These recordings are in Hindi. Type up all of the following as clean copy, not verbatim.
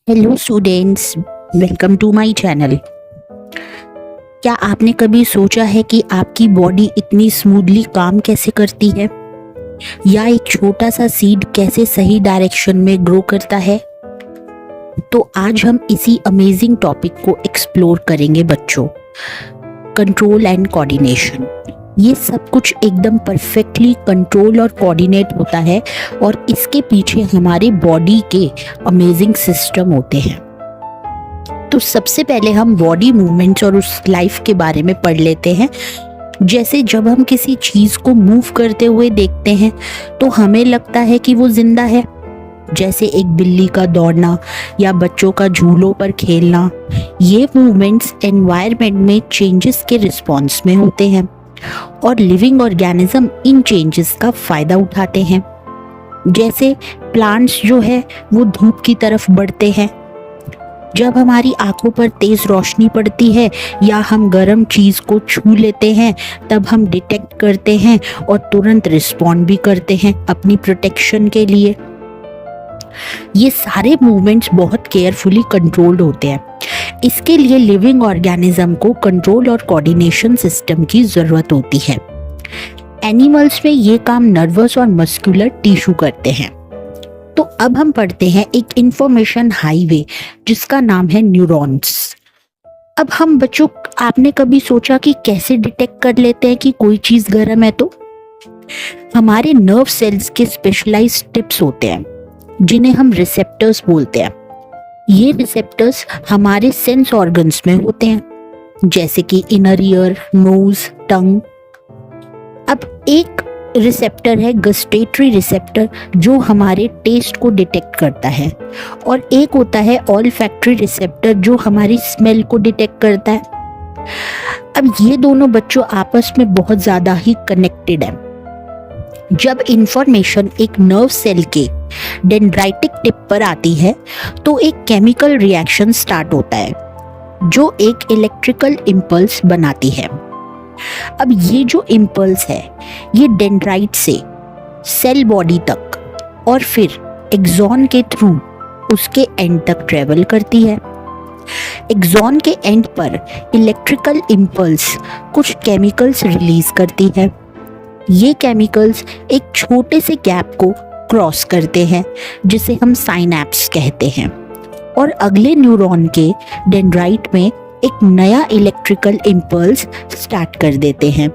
Hello students, welcome to my channel. क्या आपने कभी सोचा है कि आपकी बॉडी इतनी स्मूथली काम कैसे करती है, या एक छोटा सा सीड कैसे सही डायरेक्शन में ग्रो करता है? तो आज हम इसी अमेजिंग टॉपिक को एक्सप्लोर करेंगे बच्चों। Control and coordination. ये सब कुछ एकदम परफेक्टली कंट्रोल और कोऑर्डिनेट होता है और इसके पीछे हमारे बॉडी के अमेजिंग सिस्टम होते हैं। तो सबसे पहले हम बॉडी मूवमेंट्स और उस लाइफ के बारे में पढ़ लेते हैं। जैसे जब हम किसी चीज को मूव करते हुए देखते हैं तो हमें लगता है कि वो जिंदा है, जैसे एक बिल्ली का दौड़ना या बच्चों का झूलों पर खेलना। ये मूवमेंट्स एनवायरनमेंट में चेंजेस के रिस्पॉन्स में होते हैं और लिविंग ऑर्गेनिज्म इन चेंजेस का फायदा उठाते हैं। जैसे प्लांट्स जो है वो धूप की तरफ बढ़ते हैं। जब हमारी आंखों पर तेज रोशनी पड़ती है या हम गर्म चीज को छू लेते हैं तब हम डिटेक्ट करते हैं और तुरंत रिस्पॉन्ड भी करते हैं अपनी प्रोटेक्शन के लिए। ये सारे मूवमेंट्स बहुत केयरफुली कंट्रोल्ड होते हैं। इसके लिए लिविंग ऑर्गेनिज्म को कंट्रोल और कोऑर्डिनेशन सिस्टम की जरूरत होती है। एनिमल्स में ये काम नर्वस और मस्कुलर टिश्यू करते हैं। तो अब हम पढ़ते हैं एक इंफॉर्मेशन हाईवे जिसका नाम है न्यूरॉन्स। अब हम बच्चों, आपने कभी सोचा कि कैसे डिटेक्ट कर लेते हैं कि कोई चीज गर्म है? तो हमारे नर्व सेल्स के स्पेशलाइज्ड टिप्स होते हैं जिन्हें हम रिसेप्टर्स बोलते हैं। ये रिसेप्टर्स हमारे सेंस ऑर्गन्स में होते हैं, जैसे कि इनर ईयर, नोज, टंग। अब एक रिसेप्टर है गस्टेटरी रिसेप्टर जो हमारे टेस्ट को डिटेक्ट करता है, और एक होता है ऑल्फैक्टरी रिसेप्टर जो हमारी स्मेल को डिटेक्ट करता है। अब ये दोनों बच्चों आपस में बहुत ज्यादा ही कनेक्टेड है। जब इंफॉर्मेशन एक नर्व सेल के डेंड्राइटिक टिप पर आती है तो एक केमिकल रिएक्शन स्टार्ट होता है जो एक इलेक्ट्रिकल इंपल्स बनाती है। अब ये जो इंपल्स है ये डेंड्राइट से सेल बॉडी तक और फिर एक्सॉन के थ्रू उसके एंड तक ट्रेवल करती है। एक्सॉन के एंड पर इलेक्ट्रिकल इंपल्स कुछ केमिकल्स रिलीज करती है। ये केमिकल्स एक छोटे से गैप को क्रॉस करते हैं जिसे हम साइनैप्स कहते हैं, और अगले न्यूरॉन के डेंड्राइट में एक नया इलेक्ट्रिकल इंपल्स स्टार्ट कर देते हैं।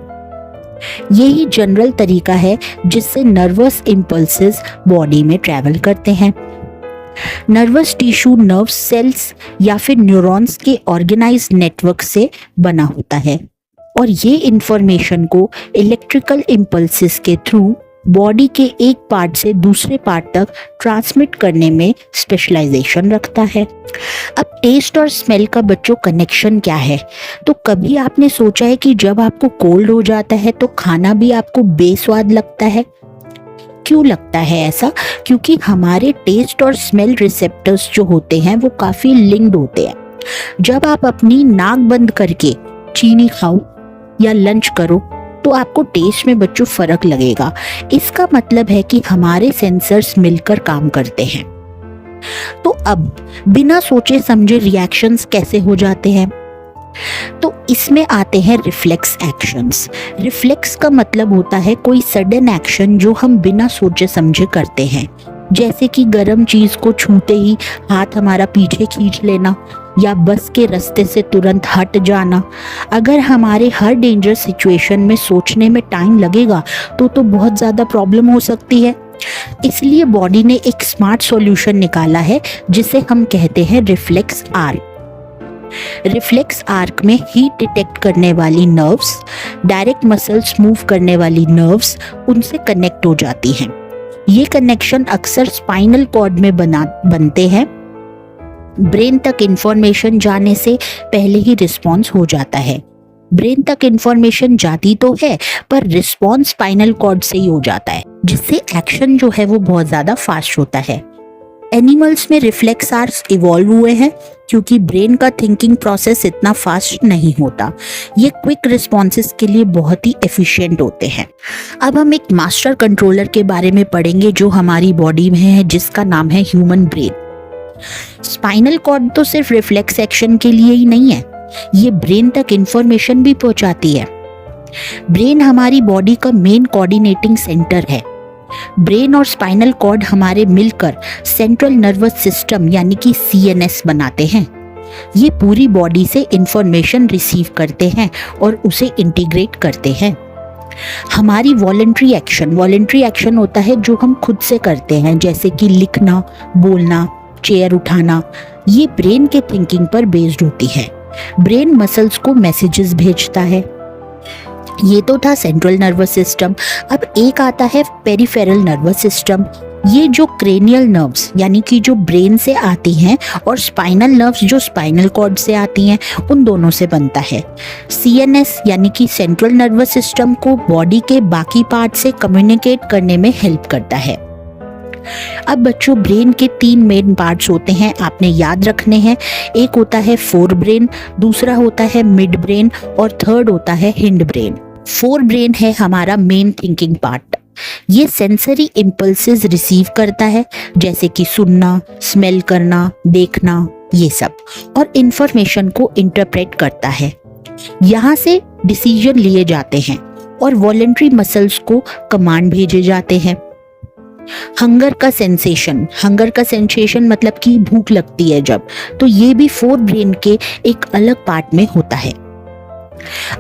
यही जनरल तरीका है जिससे नर्वस इंपल्सेस बॉडी में ट्रैवल करते हैं। नर्वस टिश्यू नर्व सेल्स या फिर न्यूरॉन्स के ऑर्गेनाइज्ड नेटवर्क से बना होता है, और ये इंफॉर्मेशन को इलेक्ट्रिकल इंपल्सेस के थ्रू बॉडी के एक पार्ट से दूसरे पार्ट तक ट्रांसमिट करने में स्पेशलाइजेशन रखता है। अब टेस्ट और स्मेल का बच्चों कनेक्शन क्या है? तो कभी आपने सोचा है कि जब आपको कोल्ड हो जाता है तो खाना भी आपको बेस्वाद लगता है? क्यों लगता है ऐसा? क्योंकि हमारे टेस्ट और स्मेल रिसेप्टर्स जो होते हैं वो काफी लिंक्ड होते हैं। जब आप अपनी नाक बंद करके चीनी खाओ या लंच करो तो आपको टेस्ट में बच्चों फर्क लगेगा। इसका मतलब है कि हमारे सेंसर्स मिलकर काम करते हैं। तो अब बिना सोचे समझे रिएक्शंस कैसे हो जाते हैं? तो इसमें आते हैं रिफ्लेक्स एक्शंस। रिफ्लेक्स का मतलब होता है कोई सडन एक्शन जो हम बिना सोचे समझे करते हैं, जैसे कि गर्म चीज को छूते ही हाथ हमारा पीछे खींच लेना या बस के रास्ते से तुरंत हट जाना। अगर हमारे हर डेंजर सिचुएशन में सोचने में टाइम लगेगा तो बहुत ज़्यादा प्रॉब्लम हो सकती है। इसलिए बॉडी ने एक स्मार्ट सॉल्यूशन निकाला है जिसे हम कहते हैं रिफ्लेक्स आर्क। रिफ्लेक्स आर्क में हीट डिटेक्ट करने वाली नर्व्स, डायरेक्ट मसल्स मूव करने वाली नर्व्स उनसे कनेक्ट हो जाती हैं। ये कनेक्शन अक्सर स्पाइनल कॉर्ड में बनते हैं। ब्रेन तक इंफॉर्मेशन जाने से पहले ही रिस्पॉन्स हो जाता है। ब्रेन तक इंफॉर्मेशन जाती तो है पर रिस्पॉन्स स्पाइनल कॉर्ड से ही हो जाता है, जिससे एक्शन जो है वो बहुत ज्यादा फास्ट होता है। एनिमल्स में रिफ्लेक्स आर्क्स इवॉल्व हुए हैं क्योंकि ब्रेन का थिंकिंग प्रोसेस इतना फास्ट नहीं होता। ये क्विक रिस्पॉन्सेस के लिए बहुत ही एफिशिएंट होते हैं। अब हम एक मास्टर कंट्रोलर के बारे में पढ़ेंगे जो हमारी बॉडी में है, जिसका नाम है ह्यूमन ब्रेन। स्पाइनल कॉर्ड तो सिर्फ रिफ्लेक्स एक्शन के लिए ही नहीं है, ये ब्रेन तक इंफॉर्मेशन भी पहुंचाती है। ब्रेन हमारी बॉडी का मेन कोऑर्डिनेटिंग सेंटर है। ब्रेन और स्पाइनल कॉर्ड हमारे मिलकर सेंट्रल नर्वस सिस्टम यानी कि सीएनएस बनाते हैं। ये पूरी बॉडी से इंफॉर्मेशन रिसीव करते हैं और उसे इंटीग्रेट करते हैं। हमारी वॉलेंट्री एक्शन होता है जो हम खुद से करते हैं, जैसे कि लिखना, बोलना, चेयर उठाना, ये ब्रेन के थिंकिंग पर बेस्ड होती है। ब्रेन मसल्स को मैसेजेस भेजता है। ये तो था सेंट्रल नर्वस सिस्टम। अब एक आता है पेरिफेरल नर्वस सिस्टम। ये जो क्रेनियल नर्व्स यानी कि जो ब्रेन से आती हैं और स्पाइनल नर्व्स जो स्पाइनल कॉर्ड से आती हैं, उन दोनों से बनता है। सीएनएस यानी कि सेंट्रल नर्वस सिस्टम को बॉडी के बाकी पार्ट से कम्युनिकेट करने में हेल्प करता है। अब बच्चों, ब्रेन के 3 मेन पार्ट्स होते हैं, आपने याद रखने हैं। एक होता है फोर ब्रेन, दूसरा होता है मिड ब्रेन और थर्ड होता है हिंड ब्रेन। फोर ब्रेन है हमारा मेन थिंकिंग पार्ट। ये सेंसरी इंपल्सेस रिसीव करता है, जैसे कि सुनना, स्मेल करना, देखना, ये सब, और इंफॉर्मेशन को इंटरप्रेट करता है। यहाँ से डिसीजन लिए जाते हैं और वॉलेंट्री मसल्स को कमांड भेजे जाते हैं। हंगर का सेंसेशन मतलब कि भूख लगती है जब, तो ये भी फोर ब्रेन के एक अलग पार्ट में होता है।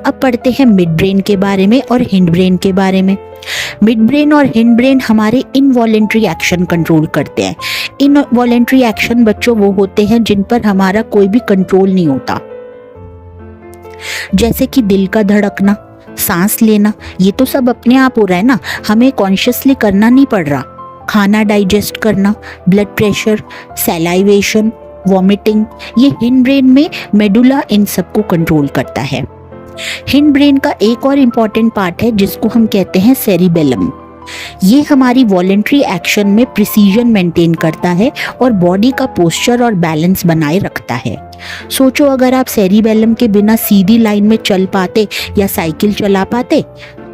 अब पढ़ते हैं मिड ब्रेन के बारे में और हिंड ब्रेन के बारे में। मिड ब्रेन और हिंड ब्रेन हमारे इनवॉलेंट्री एक्शन कंट्रोल करते हैं। इनवॉलेंट्री एक्शन बच्चों वो होते हैं जिन पर हमारा कोई भी कंट्रोल नहीं होता, जैसे कि दिल का धड़कना, सांस लेना, ये तो सब अपने आप हो रहा है ना, हमें कॉन्शियसली करना नहीं पड़ रहा। खाना डाइजेस्ट करना, ब्लड प्रेशर, सैलाइवेशन, वॉमिटिंग, ये हिंड ब्रेन में मेडुला इन सबको कंट्रोल करता है। हिंड ब्रेन का एक और इम्पॉर्टेंट पार्ट है जिसको हम कहते हैं सेरिबेलम। ये हमारी वॉलेंट्री एक्शन में प्रिसीजन मेंटेन करता है और बॉडी का पोस्चर और बैलेंस बनाए रखता है। सोचो, अगर आप सेरिबेलम के बिना सीधी लाइन में चल पाते या साइकिल चला पाते,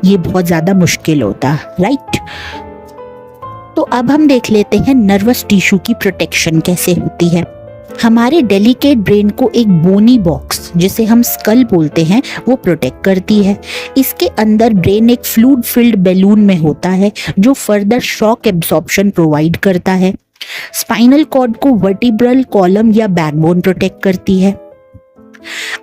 ये बहुत ज्यादा मुश्किल होता, राइट? तो अब हम देख लेते हैं नर्वस टिश्यू की प्रोटेक्शन कैसे होती है। हमारे डेलिकेट ब्रेन को एक बोनी बॉक्स, जिसे हम स्कल बोलते हैं, वो प्रोटेक्ट करती है। इसके अंदर ब्रेन एक फ्लूइड फिल्ड बैलून में होता है जो फर्दर शॉक एब्जॉर्प्शन प्रोवाइड करता है। स्पाइनल कॉर्ड को वर्टिब्रल कॉलम या बैकबोन प्रोटेक्ट करती है।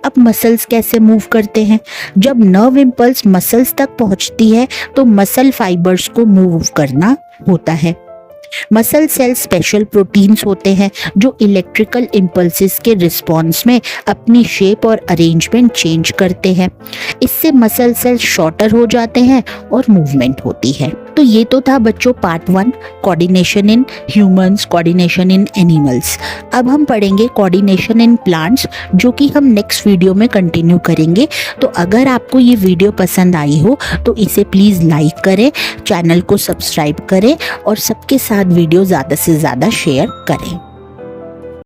अब मसल्स कैसे मूव करते हैं? जब नर्व इम्पल्स मसल्स तक पहुंचती है तो मसल फाइबर्स को मूव करना होता है। मसल सेल स्पेशल प्रोटीन्स होते हैं जो इलेक्ट्रिकल इम्पल्सेस के रिस्पॉन्स में अपनी शेप और अरेंजमेंट चेंज करते हैं। इससे मसल सेल शॉर्टर हो जाते हैं और मूवमेंट होती है। तो ये तो था बच्चों part 1, coordination in humans, coordination in animals. अब हम पढ़ेंगे कोऑर्डिनेशन इन प्लांट्स, जो कि हम नेक्स्ट वीडियो में कंटिन्यू करेंगे। तो अगर आपको ये वीडियो पसंद आई हो तो इसे प्लीज़ लाइक करें, चैनल को सब्सक्राइब करें और सबके साथ वीडियो ज़्यादा से ज़्यादा शेयर करें।